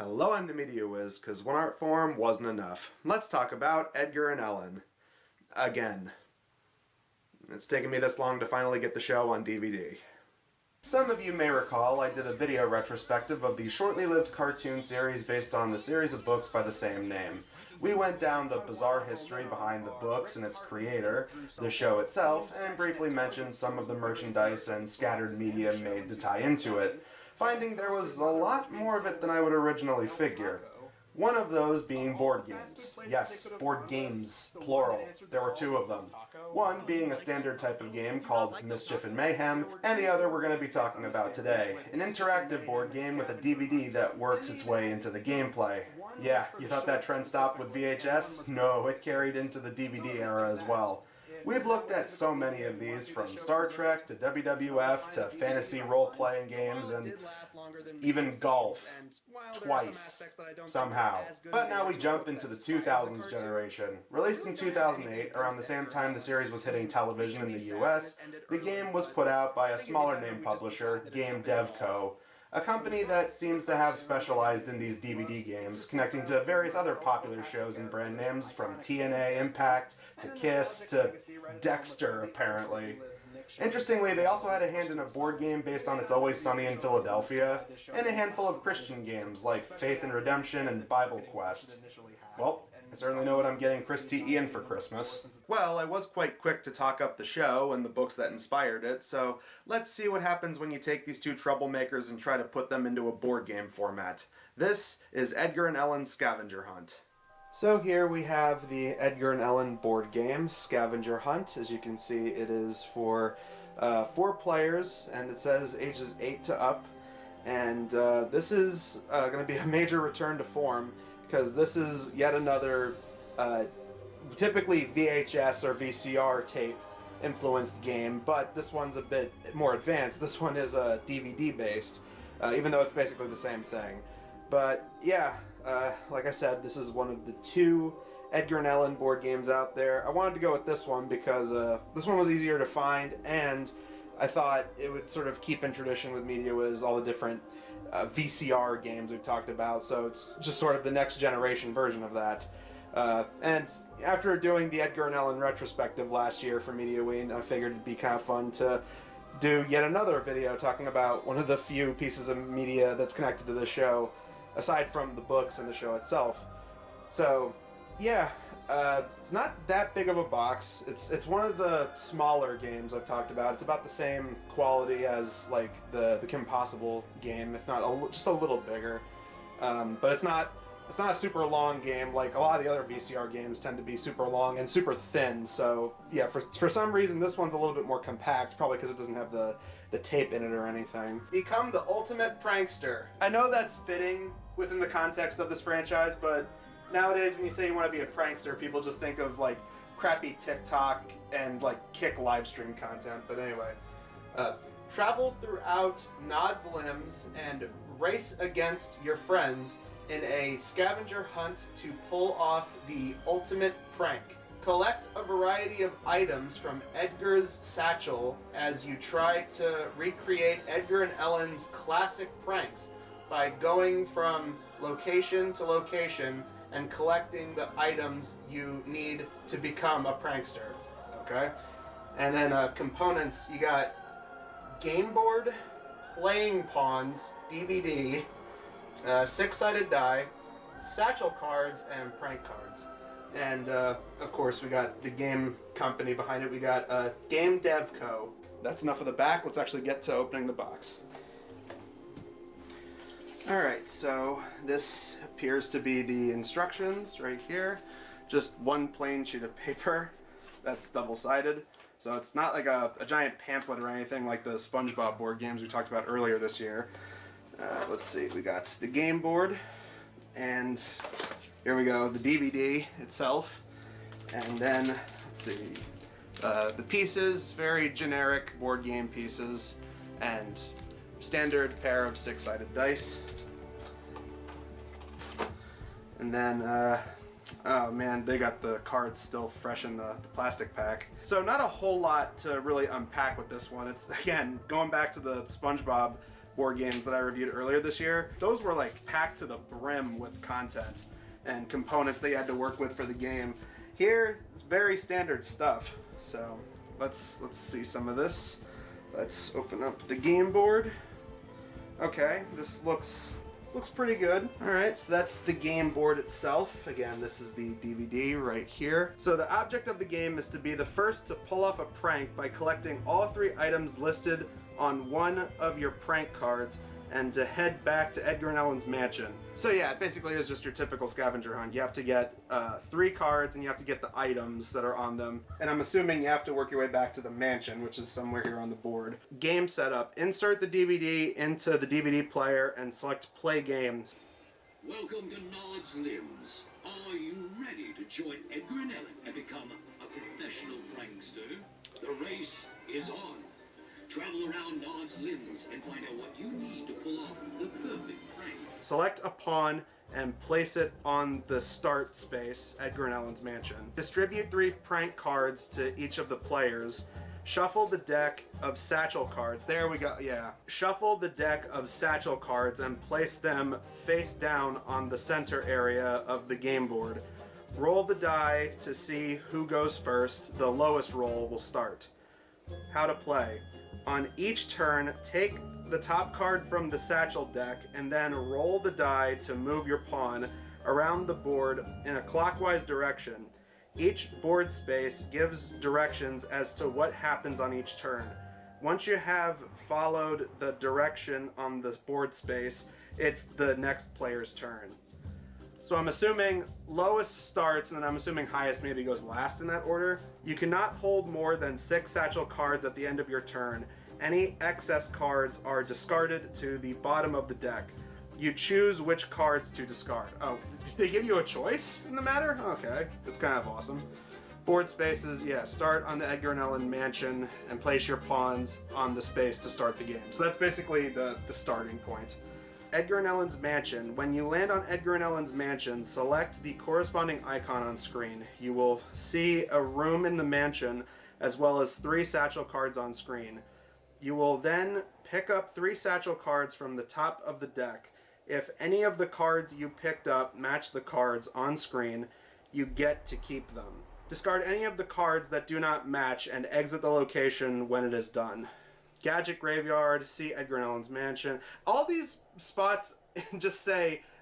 Hello, I'm the Media Wiz, because one art form wasn't enough. Let's talk about Edgar and Ellen. Again. It's taken me this long to finally get the show on DVD. Some of you may recall I did a video retrospective of the shortly lived cartoon series based on the series of books by the same name. We went down the bizarre history behind the books and its creator, the show itself, and briefly mentioned some of the merchandise and scattered media made to tie into it, finding there was a lot more of it than I would originally figure. One of those being board games. Yes, board games, plural. There were two of them. One being a standard type of game called Mischief and Mayhem, and the other we're going to be talking about today. An interactive board game with a DVD that works its way into the gameplay. Yeah, you thought that trend stopped with VHS? No, it carried into the DVD era as well. We've looked at so many of these, from Star Trek to WWF to fantasy role-playing games and even golf. Twice. Somehow. But now we jump into the 2000s generation. Released in 2008, around the same time the series was hitting television in the US, the game was put out by a smaller name publisher, Game Dev Co., a company that seems to have specialized in these DVD games, connecting to various other popular shows and brand names from TNA Impact to Kiss to Dexter, apparently. Interestingly, they also had a hand in a board game based on It's Always Sunny in Philadelphia, and a handful of Christian games like Faith and Redemption and Bible Quest. Well, I certainly know what I'm getting Chris T. Ian for Christmas. Well, I was quite quick to talk up the show and the books that inspired it, so let's see what happens when you take these two troublemakers and try to put them into a board game format. This is Edgar and Ellen's Scavenger Hunt. So here we have the Edgar and Ellen board game, Scavenger Hunt. As you can see, it is for 4 players, and it says ages 8 to up. And this is going to be a major return to form, because this is yet another typically VHS or VCR tape influenced game, but this one's a bit more advanced. This one is DVD based, even though it's basically the same thing. But yeah, like I said, this is one of the 2 Edgar and Ellen board games out there. I wanted to go with this one because this one was easier to find, and I thought it would sort of keep in tradition with Media Wiz all the different VCR games we've talked about, so it's just sort of the next generation version of that. And after doing the Edgar and Ellen retrospective last year for Media Wiz, I figured it'd be kind of fun to do yet another video talking about one of the few pieces of media that's connected to the show, aside from the books and the show itself. So, yeah, it's not that big of a box. It's one of the smaller games I've talked about. It's about the same quality as like the Kim Possible game, if not just a little bigger. But it's not a super long game. Like a lot of the other VCR games tend to be super long and super thin. So yeah, for some reason this one's a little bit more compact, probably because it doesn't have the tape in it or anything. Become the ultimate prankster. I know that's fitting within the context of this franchise, but nowadays when you say you want to be a prankster, people just think of like crappy TikTok and like Kick live stream content. But anyway, travel throughout Nod's limbs and race against your friends in a scavenger hunt to pull off the ultimate prank. Collect a variety of items from Edgar's satchel as you try to recreate Edgar and Ellen's classic pranks by going from location to location and collecting the items you need to become a prankster. Okay? And then components, you got game board, playing pawns, DVD, 6-sided die, satchel cards, and prank cards. And of course we got the game company behind it. We got Game Dev Co. That's enough of the back. Let's actually get to opening the box. Alright, so this appears to be the instructions right here. Just one plain sheet of paper that's double-sided. So it's not like a giant pamphlet or anything like the SpongeBob board games we talked about earlier this year. Let's see, we got the game board, and here we go, the DVD itself. And then, let's see, the pieces, very generic board game pieces, and standard pair of 6-sided dice. And then, oh man, they got the cards still fresh in the plastic pack. So not a whole lot to really unpack with this one. It's, again, going back to the SpongeBob board games that I reviewed earlier this year, those were like packed to the brim with content and components that you had to work with for the game. Here, it's very standard stuff. So let's see some of this. Let's open up the game board. Okay, this looks pretty good. Alright, so that's the game board itself. Again, this is the DVD right here. So the object of the game is to be the first to pull off a prank by collecting all 3 items listed on one of your prank cards and to head back to Edgar and Ellen's mansion. So yeah, it basically is just your typical scavenger hunt. You have to get 3 cards and you have to get the items that are on them. And I'm assuming you have to work your way back to the mansion, which is somewhere here on the board. Game setup. Insert the DVD into the DVD player and select play games. Welcome to Nod's Limbs. Are you ready to join Edgar and Ellen and become a professional prankster? The race is on. Travel around Nod's Limbs and find out what you need to pull off the perfect prank. Select a pawn and place it on the start space, Edgar and Ellen's mansion. Distribute 3 prank cards to each of the players. Shuffle the deck of satchel cards. There we go, yeah. Shuffle the deck of satchel cards and place them face down on the center area of the game board. Roll the die to see who goes first. The lowest roll will start. How to play. On each turn, take the top card from the satchel deck and then roll the die to move your pawn around the board in a clockwise direction. Each board space gives directions as to what happens on each turn. Once you have followed the direction on the board space, it's the next player's turn. So I'm assuming lowest starts, and then I'm assuming highest maybe goes last in that order. You cannot hold more than 6 satchel cards at the end of your turn. Any excess cards are discarded to the bottom of the deck. You choose which cards to discard. Oh, did they give you a choice in the matter? Okay, that's kind of awesome. Board spaces, yeah, start on the Edgar and Ellen mansion and place your pawns on the space to start the game. So that's basically the starting point. Edgar and Ellen's mansion. When you land on Edgar and Ellen's mansion, select the corresponding icon on screen. You will see a room in the mansion as well as 3 satchel cards on screen. You will then pick up 3 satchel cards from the top of the deck. If any of the cards you picked up match the cards on screen, you get to keep them. Discard any of the cards that do not match and exit the location when it is done. Gadget graveyard, see Edgar and Ellen's mansion. All these spots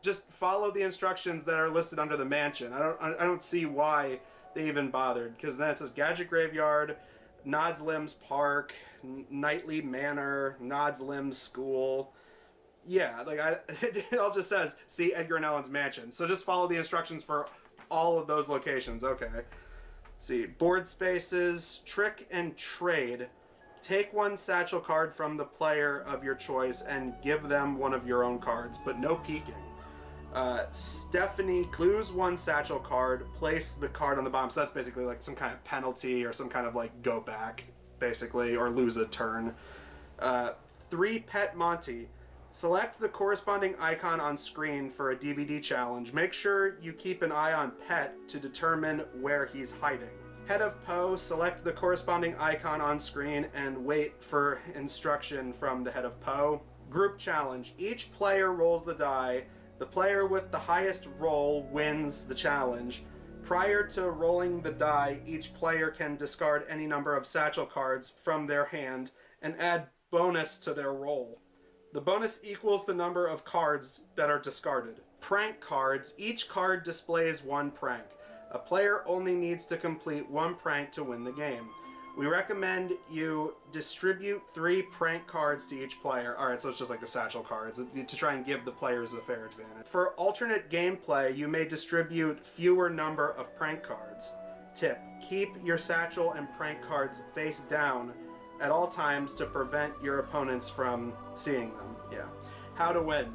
just follow the instructions that are listed under the mansion. I don't see why they even bothered, because then it says Gadget graveyard, Nod's Limbs Park, Nightly Manor, Nod's Limbs School. Yeah, like it all just says see Edgar and Ellen's mansion. So just follow the instructions for all of those locations. Okay. Let's see, board spaces, trick and trade. Take 1 satchel card from the player of your choice and give them one of your own cards, but no peeking. Stephanie, lose 1 satchel card, place the card on the bottom. So that's basically like some kind of penalty or some kind of like go back, basically, or lose a turn. 3 Pet Monty. Select the corresponding icon on screen for a DVD challenge. Make sure you keep an eye on Pet to determine where he's hiding. Head of Poe, select the corresponding icon on screen and wait for instruction from the Head of Poe. Group challenge. Each player rolls the die. The player with the highest roll wins the challenge. Prior to rolling the die, each player can discard any number of satchel cards from their hand and add bonus to their roll. The bonus equals the number of cards that are discarded. Prank cards. Each card displays 1 prank. A player only needs to complete 1 prank to win the game. We recommend you distribute 3 prank cards to each player. Alright, so it's just like the satchel cards to try and give the players a fair advantage. For alternate gameplay, you may distribute fewer number of prank cards. Tip: keep your satchel and prank cards face down at all times to prevent your opponents from seeing them. Yeah. How to win.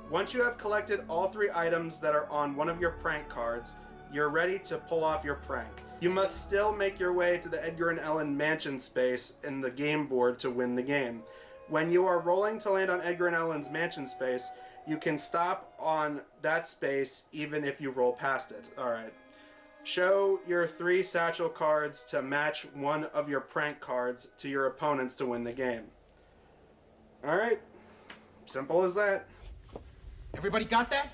Once you have collected all 3 items that are on one of your prank cards, you're ready to pull off your prank. You must still make your way to the Edgar and Ellen mansion space in the game board to win the game. When you are rolling to land on Edgar and Ellen's mansion space, you can stop on that space even if you roll past it. Alright. Show your 3 satchel cards to match one of your prank cards to your opponents to win the game. Alright. Simple as that. Everybody got that?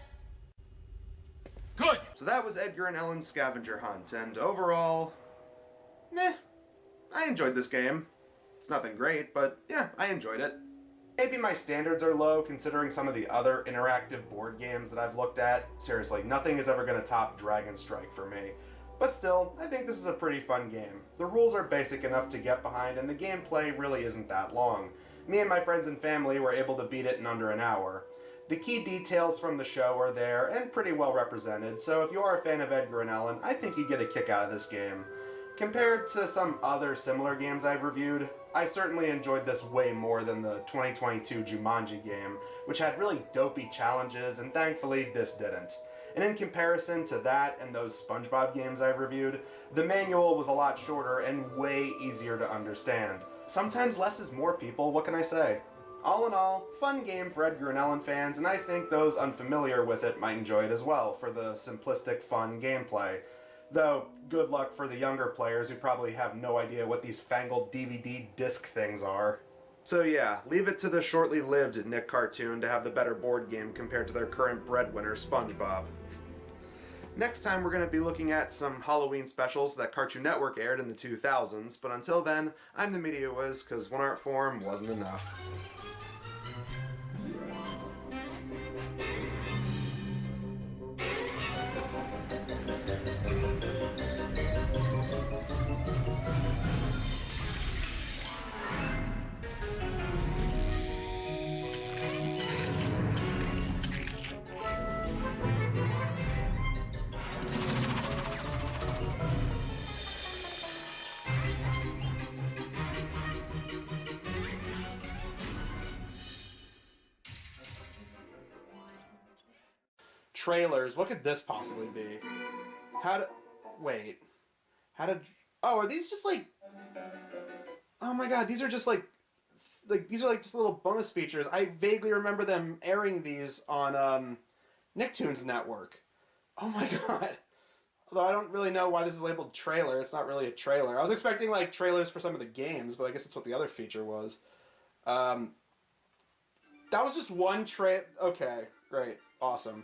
Good! So that was Edgar and Ellen's Scavenger Hunt, and overall, meh. I enjoyed this game. It's nothing great, but yeah, I enjoyed it. Maybe my standards are low considering some of the other interactive board games that I've looked at. Seriously, nothing is ever going to top Dragon Strike for me. But still, I think this is a pretty fun game. The rules are basic enough to get behind, and the gameplay really isn't that long. Me and my friends and family were able to beat it in under an hour. The key details from the show are there and pretty well represented, so if you are a fan of Edgar and Ellen, I think you get a kick out of this game. Compared to some other similar games I've reviewed, I certainly enjoyed this way more than the 2022 Jumanji game, which had really dopey challenges, and thankfully this didn't. And in comparison to that and those SpongeBob games I've reviewed, the manual was a lot shorter and way easier to understand. Sometimes less is more, people, what can I say? All in all, fun game for Edgar and Ellen fans, and I think those unfamiliar with it might enjoy it as well for the simplistic, fun gameplay. Though, good luck for the younger players who probably have no idea what these fangled DVD disc things are. So yeah, leave it to the shortly lived Nick cartoon to have the better board game compared to their current breadwinner, SpongeBob. Next time we're going to be looking at some Halloween specials that Cartoon Network aired in the 2000s, but until then, I'm the Media Wiz, because one art form wasn't enough. Trailers. What could this possibly be? Wait. Oh, are these just like... Oh my god, these are just like... these are like just little bonus features. I vaguely remember them airing these on Nicktoon's network. Oh my god. Although I don't really know why this is labeled trailer. It's not really a trailer. I was expecting like trailers for some of the games, but I guess that's what the other feature was. That was just one Okay, great. Awesome.